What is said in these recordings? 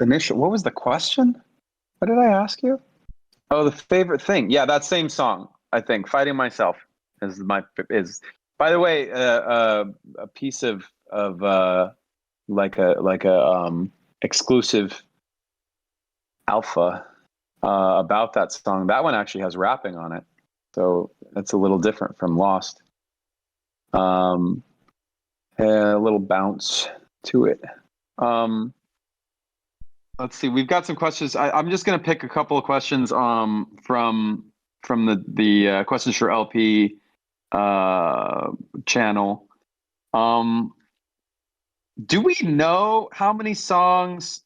initial. What was the question? What did I ask you? Oh, the favorite thing. Yeah, that same song. I think "Fighting Myself" is. By the way, a piece of like a exclusive alpha about that song. That one actually has rapping on it, so it's a little different from Lost. A little bounce to it. Let's see. We've got some questions. I'm just going to pick a couple of questions from the questions for LP channel. Do we know how many songs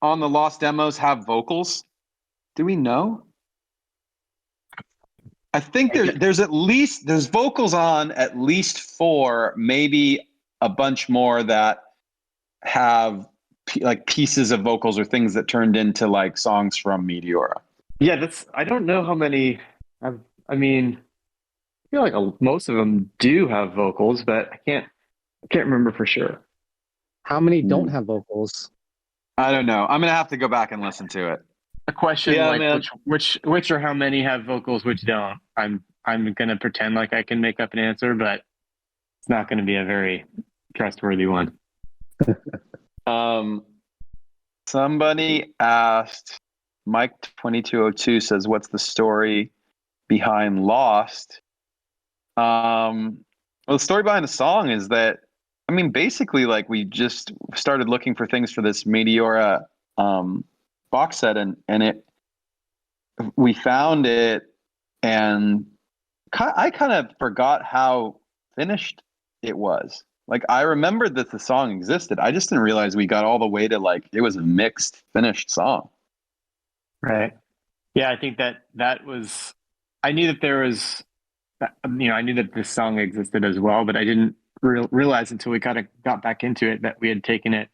on the Lost demos have vocals? Do we know? I think there's vocals on at least 4, maybe a bunch more that have like pieces of vocals or things that turned into like songs from Meteora. Yeah, I don't know how many. I mean, I feel like most of them do have vocals, but I can't remember for sure. How many don't have vocals? I don't know. I'm gonna have to go back and listen to it. A question like which or how many have vocals, which don't. I'm gonna pretend like I can make up an answer, but it's not gonna be a very trustworthy one. Somebody asked, Mike 2202 says, "What's the story behind Lost?" Well, the story behind the song is that, I mean, basically, like, we just started looking for things for this Meteora box set, and we found it, and I kind of forgot how finished it was. Like, I remembered that the song existed. I just didn't realize we got all the way to, like, it was a mixed, finished song. Right. Yeah, I think that was, I knew that there was, I knew that this song existed as well, but I didn't realize until we kind of got back into it that we had taken it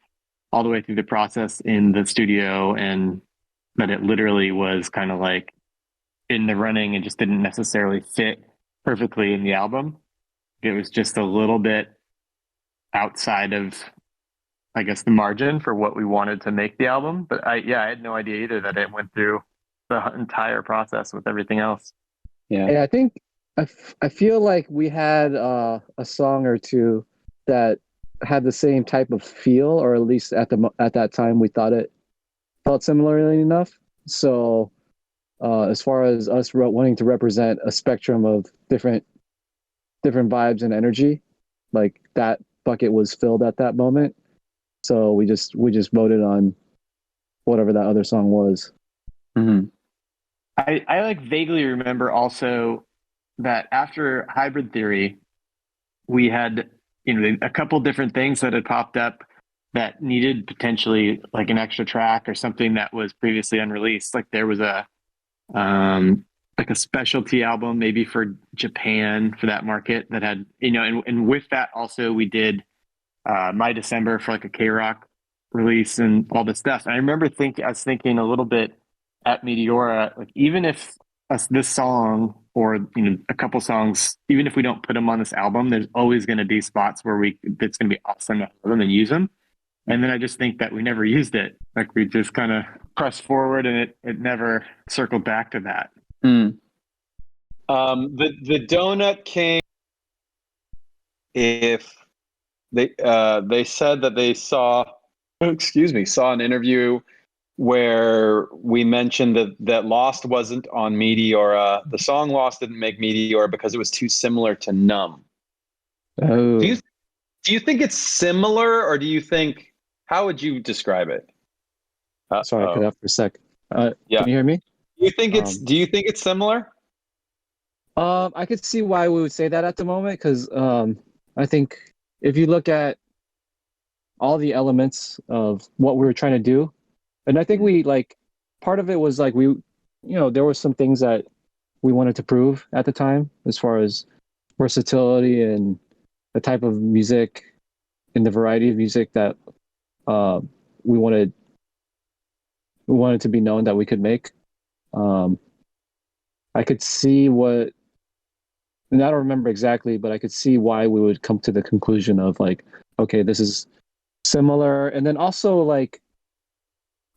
all the way through the process in the studio, and that it literally was kind of like in the running and just didn't necessarily fit perfectly in the album. It was just a little bit outside of, I guess, the margin for what we wanted to make the album. But I had no idea either that it went through the entire process with everything else. Yeah. And I think I feel like we had a song or two that had the same type of feel, or at least at that time we thought it felt similarly enough. So as far as us wanting to represent a spectrum of different vibes and energy, like that bucket was filled at that moment. So we just voted on whatever that other song was. Mm-hmm. I like vaguely remember also that after Hybrid Theory, we had a couple different things that had popped up that needed potentially like an extra track or something that was previously unreleased. Like there was a like a specialty album maybe for Japan, for that market, that had, and with that also we did My December for like a K-Rock release and all this stuff. And I remember I was thinking a little bit at Meteora, like even if this song or a couple songs, even if we don't put them on this album, there's always going to be spots where it's going to be awesome to have them and use them. And then I just think that we never used it. Like we just kind of pressed forward and it never circled back to that. Mm. The Donut King, if they said that they saw an interview where we mentioned that Lost wasn't on Meteora. The song Lost didn't make Meteora because it was too similar to Numb. Oh. Do you think it's similar, or do you think, how would you describe it? Sorry, I cut out for a sec. Yeah. Can you hear me? Do you think it's similar? I could see why we would say that at the moment, because I think if you look at all the elements of what we were trying to do, and I think we, like, part of it was like there were some things that we wanted to prove at the time as far as versatility and the type of music and the variety of music that we wanted to be known that we could make. I could see and I don't remember exactly, but I could see why we would come to the conclusion of like, okay, this is similar. And then also, like,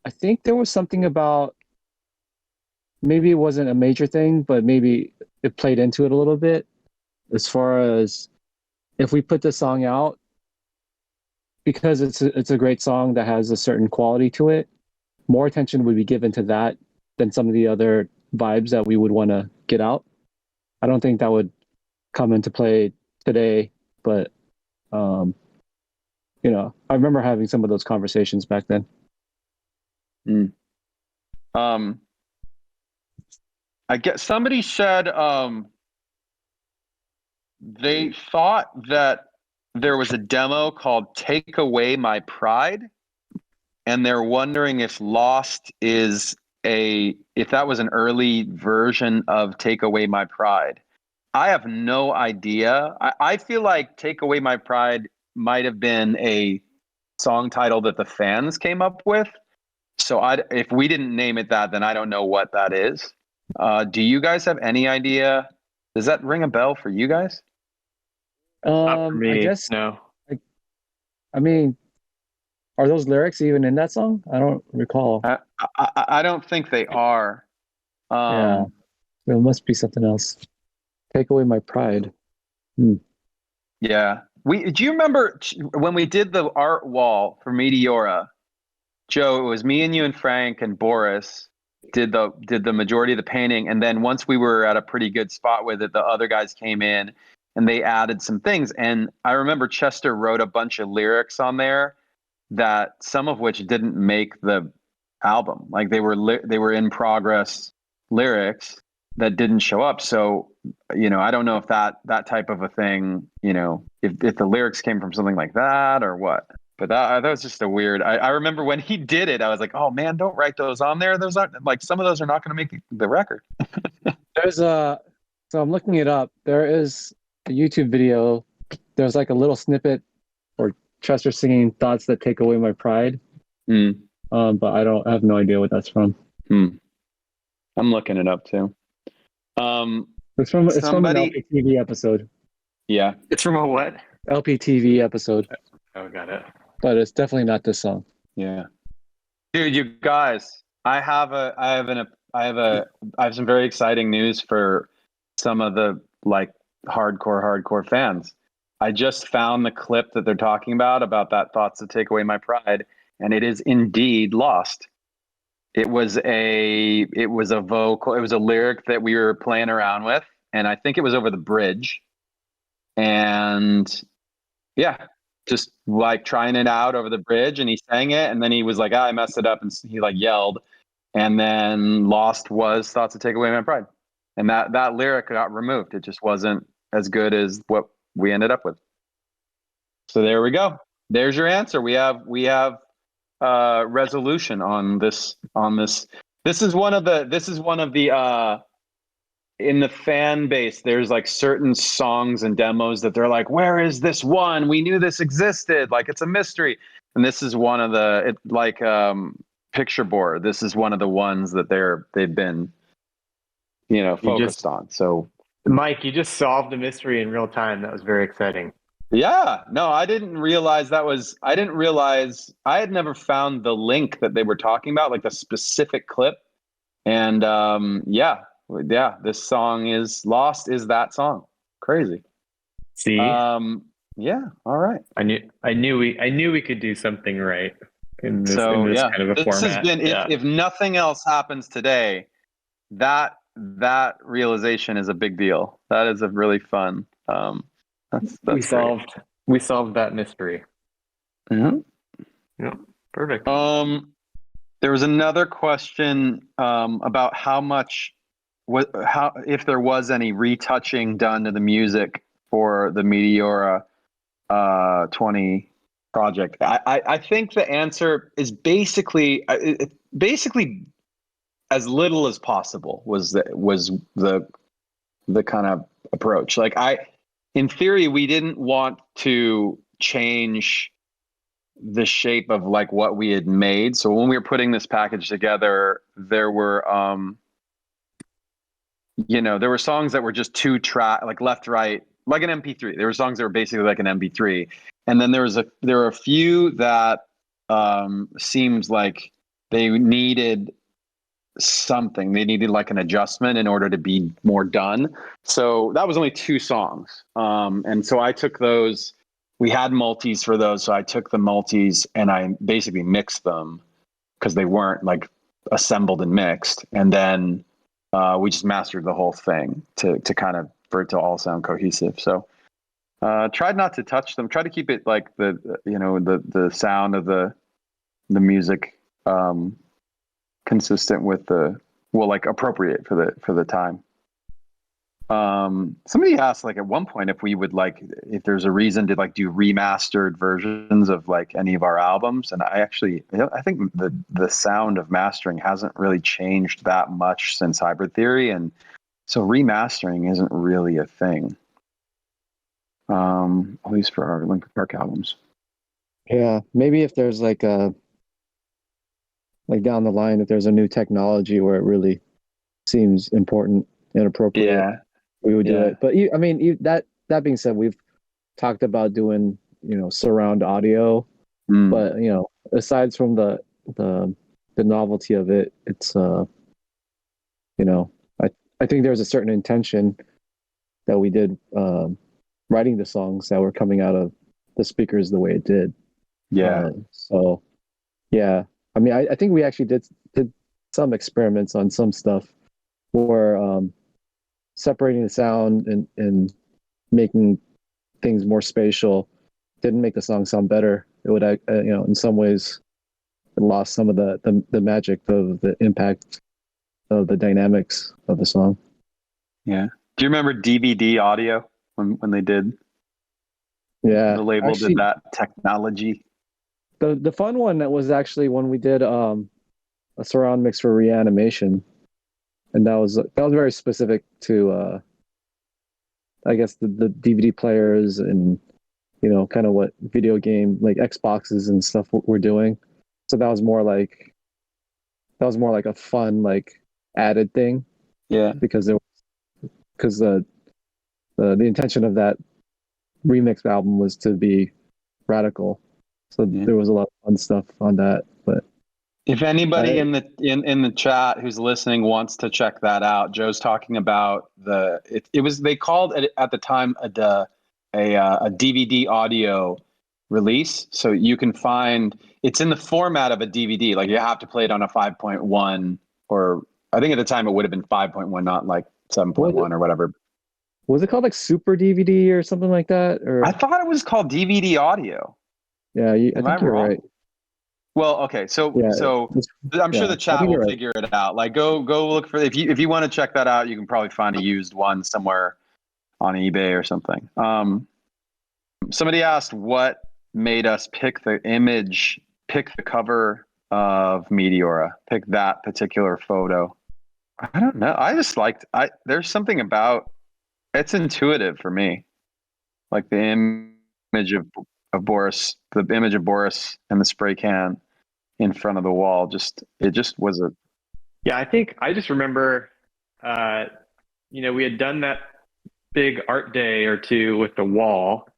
I think there was something about, maybe it wasn't a major thing, but maybe it played into it a little bit, as far as if we put the song out, because it's a great song that has a certain quality to it, more attention would be given to that than some of the other vibes that we would want to get out. I don't think that would come into play today, but you know, I remember having some of those conversations back then. I guess somebody said they thought that there was a demo called Take Away My Pride, and they're wondering if Lost is if that was an early version of Take Away My Pride. I have no idea. I feel like Take Away My Pride might have been a song title that the fans came up with. So if we didn't name it that, then I don't know what that is. Do you guys have any idea? Does that ring a bell for you guys? Not for me, I guess no. I mean, are those lyrics even in that song? I don't recall. I don't think they are. Yeah, it must be something else. Take Away My Pride. Yeah. Do you remember when we did the art wall for Meteora? Joe, it was me and you and Frank and Boris did the majority of the painting, and then once we were at a pretty good spot with it, the other guys came in and they added some things. And I remember Chester wrote a bunch of lyrics on there that some of which didn't make the album. Like they were in progress lyrics that didn't show up. So, you know, I don't know if that type of a thing, you know, if the lyrics came from something like that or what. But that was just a weird. I remember when he did it, I was like, "Oh man, don't write those on there. Those aren't like some of those are not going to make the record." There's so I'm looking it up. There is a YouTube video. There's like a little snippet or Chester singing "Thoughts That Take Away My Pride." But I have no idea what that's from. I'm looking it up too. It's from an LPTV episode. Yeah, it's from a what? LPTV episode. Oh, got it. But it's definitely not this song. Yeah, dude, you guys, I have some very exciting news for some of the like hardcore fans. I just found the clip that they're talking about that Thoughts That Take Away My Pride, and it is indeed Lost. It was a lyric that we were playing around with, and I think it was over the bridge. And yeah, just like trying it out over the bridge, and he sang it, and then he was like, I messed it up, and he like yelled, and then Lost was Thoughts That Take Away My Pride. And that lyric got removed. It just wasn't as good as what we ended up with. So there we go. There's your answer. We have resolution on this. This is one of the in the fan base, there's like certain songs and demos that they're like, where is this one? We knew this existed. Like it's a mystery. And this is one of Picture Board. This is one of the ones that they've been, you know, focused on. So Mike, you just solved the mystery in real time. That was very exciting. Yeah, no, I didn't realize I had never found the link that they were talking about, like the specific clip. And yeah, this song is Lost is that song. Crazy. See? Yeah, all right. I knew we could do something right in this kind of a format. Has been, if nothing else happens today, that realization is a big deal. That is a really fun. That's we solved that mystery. Mm-hmm. Yeah, perfect. There was another question about if there was any retouching done to the music for the Meteora 20 project. I think the answer is basically as little as possible was the kind of approach. Like in theory, we didn't want to change the shape of like what we had made. So when we were putting this package together, there were there were songs that were just two track, like left, right, like an MP3. There were songs that were basically like an MP3. And then there were a few that seemed like they needed something. They needed like an adjustment in order to be more done. So that was only 2 songs. And so I took those. We had multis for those, so I took the multis and I basically mixed them because they weren't like assembled and mixed. And then we just mastered the whole thing to kind of for it to all sound cohesive. So tried not to touch them. Tried to keep it like the sound of the music consistent with appropriate for the time. Somebody asked like at one point if we would like if there's a reason to like do remastered versions of like any of our albums, and I think the sound of mastering hasn't really changed that much since Hybrid Theory, and so remastering isn't really a thing. At least for our Linkin Park albums. Yeah, maybe if there's like down the line, if there's a new technology where it really seems important and appropriate, we would do it. But that being said, we've talked about doing surround audio, but aside from the novelty of it, it's I think there's a certain intention that we did writing the songs that were coming out of the speakers the way it did. So yeah, I mean, I think we actually did some experiments on some stuff where separating the sound and making things more spatial didn't make the song sound better. It would in some ways it lost some of the magic of the impact of the dynamics of the song. Yeah. Do you remember DVD audio when they did? Yeah. The label actually did that technology. The fun one that was actually when we did a surround mix for Reanimation, and that was very specific to I guess the DVD players and kind of what video game like Xboxes and stuff we're doing. So that was more like a fun like added thing. Yeah. Because the intention of that remix album was to be radical. So there was a lot of fun stuff on that. But if anybody in the chat who's listening wants to check that out, Joe's talking about they called it at the time a DVD audio release. So you can find it's in the format of a DVD. Like you have to play it on a 5.1, or I think at the time it would have been 5.1, not like 7.1 or whatever. Was it called like Super DVD or something like that? Or I thought it was called DVD audio. Yeah, I think you're right. Well, okay, so I'm sure the chat will figure it out. Like, go look for if you want to check that out, you can probably find a used one somewhere on eBay or something. Somebody asked what made us pick the cover of Meteora, pick that particular photo. I don't know. I just there's something about it's intuitive for me, like the image of Boris, the image of Boris and the spray can in front of the wall. It just was a. Yeah, I think I just remember, we had done that big art day or two with the wall,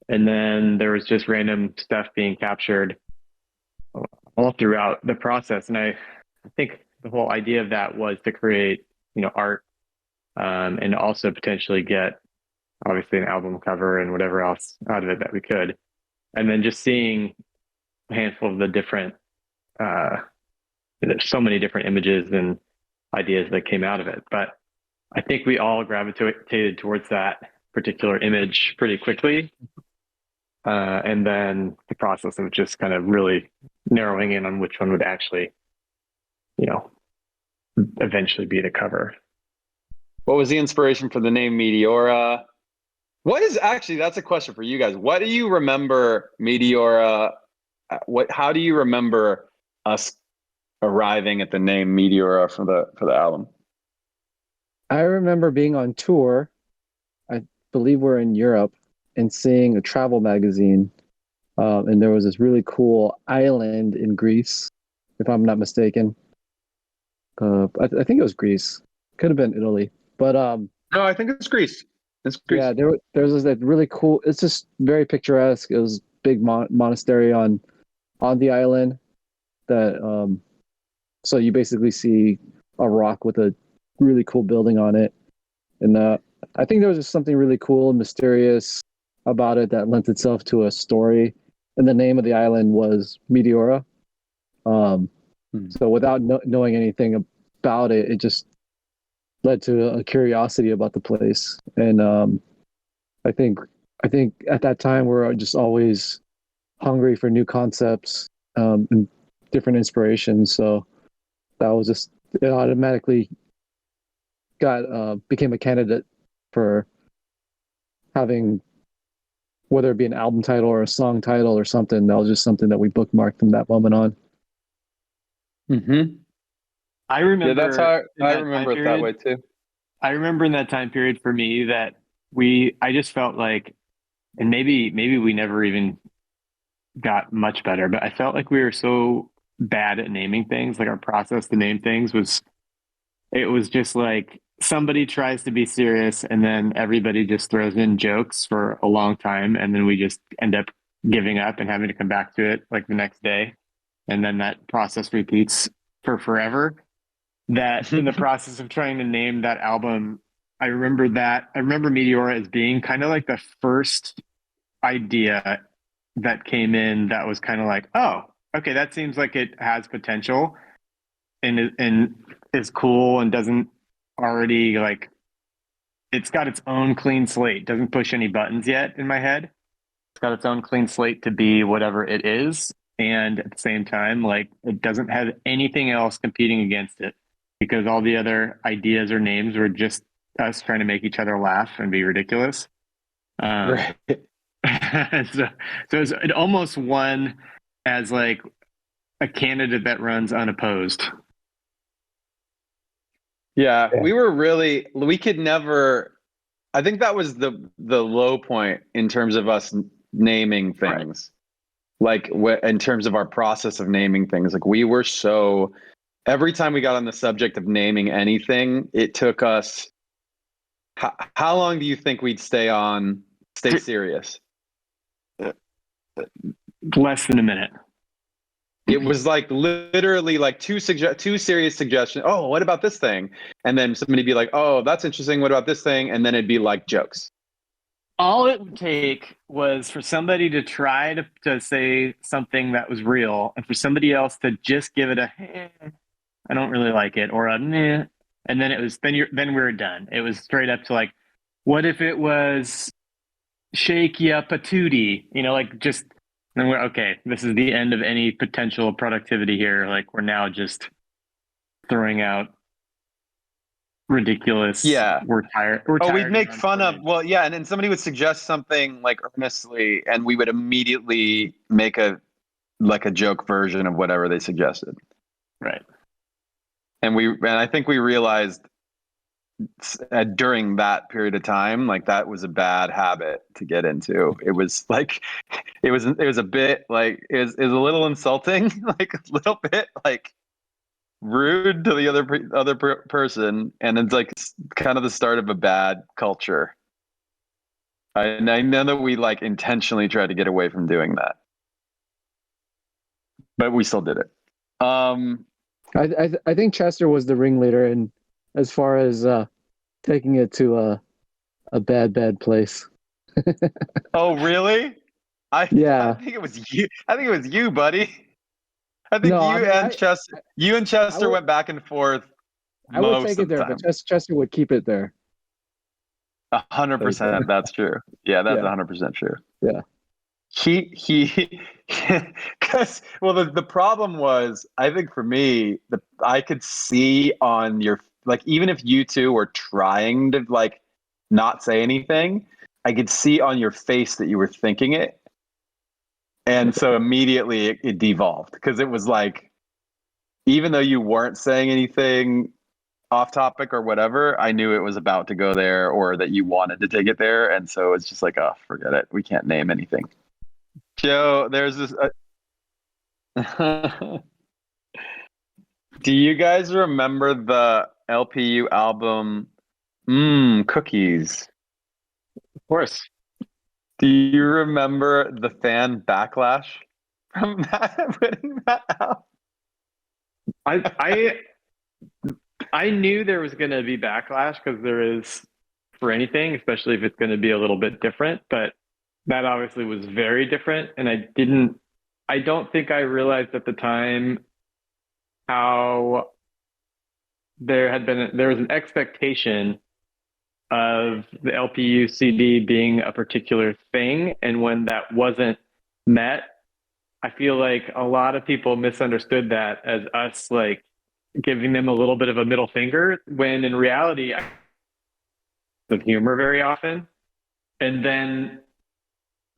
and then there was just random stuff being captured all throughout the process. And I think the whole idea of that was to create, art, and also potentially get obviously an album cover and whatever else out of it that we could. And then just seeing a handful of the different, there's so many different images and ideas that came out of it. But I think we all gravitated towards that particular image pretty quickly. And then the process of just kind of really narrowing in on which one would actually, eventually be the cover. What was the inspiration for the name Meteora? That's a question for you guys. What do you remember Meteora? How do you remember us arriving at the name Meteora for the album? I remember being on tour. I believe we're in Europe and seeing a travel magazine. And there was this really cool island in Greece, if I'm not mistaken. I think it was Greece. Could have been Italy. But no, I think it's Greece. It's Greece. Yeah, there's this like really cool. It's just very picturesque. It was big monastery on the island that So you basically see a rock with a really cool building on it. And I think there was just something really cool and mysterious about it that lent itself to a story. And the name of the island was Meteora. So without knowing anything about it, it just led to a curiosity about the place. And I think at that time we're just always hungry for new concepts and different inspirations. So that was just it automatically became a candidate for having, whether it be an album title or a song title or something. That was just something that we bookmarked from that moment on. Mm-hmm. I remember. Yeah, that's how I remember it that way too. I remember in that time period for me that I just felt like, and maybe we never even got much better, but I felt like we were so bad at naming things. Like our process to name things was just like somebody tries to be serious and then everybody just throws in jokes for a long time. And then we just end up giving up and having to come back to it like the next day. And then that process repeats for forever. That in the process of trying to name that album, I remember Meteora as being kind of like the first idea that came in that was kind of like, oh, okay, that seems like it has potential and is cool and doesn't already like, it's got its own clean slate, doesn't push any buttons yet in my head. It's got its own clean slate to be whatever it is. And at the same time, like it doesn't have anything else competing against it because all the other ideas or names were just us trying to make each other laugh and be ridiculous. Right. so it almost won as like a candidate that runs unopposed. Yeah, we could never, I think that was the low point in terms of us naming things. Right. Like in terms of our process of naming things, like we were so, every time we got on the subject of naming anything, it took us, how long do you think we'd stay serious? Less than a minute. It was like literally like two serious suggestions. Oh, what about this thing? And then somebody be like, oh, that's interesting. What about this thing? And then it'd be like jokes. All it would take was for somebody to try to say something that was real and for somebody else to just give it a, I don't really like it, or a, nah. And then then we were done. It was straight up to like, what if it was shake ya patootie? Like just, and we're okay. This is the end of any potential productivity here. Like we're now just throwing out ridiculous. Yeah, we're tired. We'd make fun of. Well, yeah, and then somebody would suggest something like earnestly, and we would immediately make a joke version of whatever they suggested. Right. And I think we realized during that period of time, like that was a bad habit to get into. It was like, it was a bit like, it was a little insulting, like a little bit like rude to the other person. And it's like kind of the start of a bad culture. I know that we like intentionally tried to get away from doing that, but we still did it. I think Chester was the ringleader in as far as taking it to a bad place. Oh, really? Yeah. I think it was you. I think it was you, buddy. I think you and Chester went back and forth. I would take it there, but Chester would keep it there. 100%. That's true. Yeah, that's 100% true. Yeah. He because the problem was, I think for me, I could see on your, like, even if you two were trying to like not say anything, I could see on your face that you were thinking it. And so immediately it devolved, because it was like, even though you weren't saying anything off topic or whatever, I knew it was about to go there, or that you wanted to take it there. And so it's just like, oh, forget it. We can't name anything. Joe, there's this. Do you guys remember the LPU album, Cookies? Of course. Do you remember the fan backlash from that, putting that out? I knew there was going to be backlash because there is for anything, especially if it's going to be a little bit different. But that obviously was very different, and I don't think I realized at the time how there was an expectation of the LPU CD being a particular thing, and when that wasn't met, I feel like a lot of people misunderstood that as us like giving them a little bit of a middle finger, when in reality, I of humor very often. And then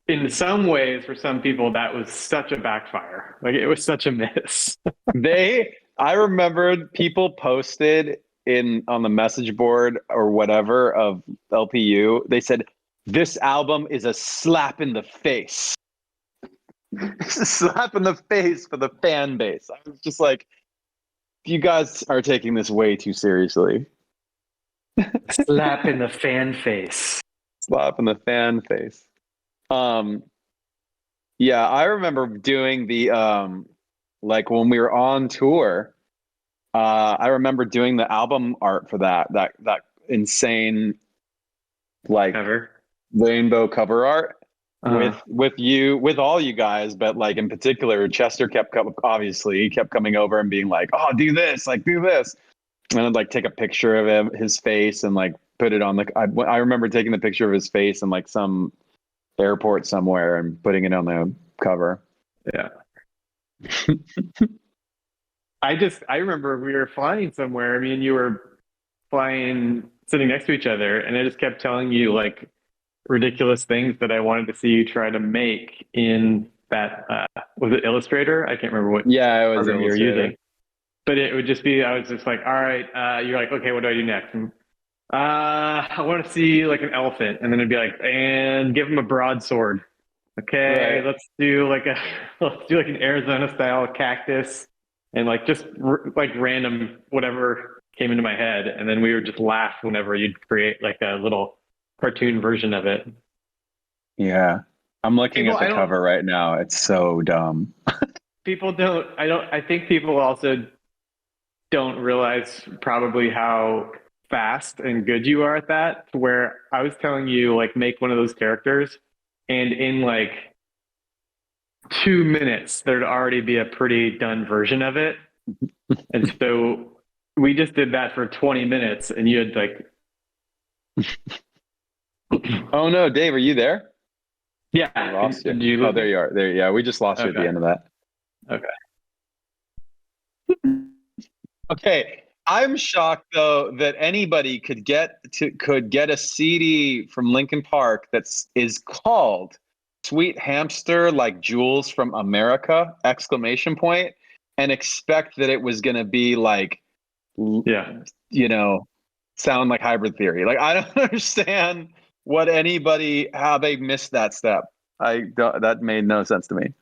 in some ways, for some people, that was such a backfire. Like it was such a miss. I remembered people posted on the message board or whatever of LPU. They said, "This album is a slap in the face." It's a slap in the face for the fan base. I was just like, you guys are taking this way too seriously. Slap in the fan face. Slap in the fan face. Yeah, I remember doing the like when we were on tour. I remember doing the album art for that insane like Cover. rainbow cover art Uh-huh. with all you guys, but like in particular, Chester obviously he kept coming over and being like, "Oh, do this, like do this," and I'd like take a picture of his face, and like put it on I remember taking the picture of his face in like some airport somewhere and putting it on the cover. Yeah. I remember we were flying somewhere. Me and you were flying, sitting next to each other, and I just kept telling you like ridiculous things that I wanted to see you try to make in that. Was it Illustrator? I can't remember what Yeah, it was program you were Illustrator. using. But it would just be, I was just like, all right, you're like, okay, what do I do next? And, I want to see like an elephant. And then it'd be like, and give him a broadsword. Okay, Right. let's do like an Arizona style cactus and like just like random whatever came into my head. And then we would just laugh whenever you'd create like a little cartoon version of it. Yeah. I'm looking at the I don't, cover right now. It's so dumb. I think people also don't realize probably how fast and good you are at that. Where I was telling you, like, make one of those characters, and in like 2 minutes, there'd already be a pretty done version of it. And so we just did that for 20 minutes, and you had like, Oh no, Dave, are you there? yeah, I lost you. did you Oh, there you are. There, yeah, we just lost you at the Okay. end of that. Okay. Okay, I'm shocked though that anybody could get a CD from Linkin Park is called "Sweet Hamster Like Jewels from America!" exclamation point, and expect that it was going to be like, Yeah. you know, sound like Hybrid Theory. Like I don't understand how they missed that step. That made no sense to me.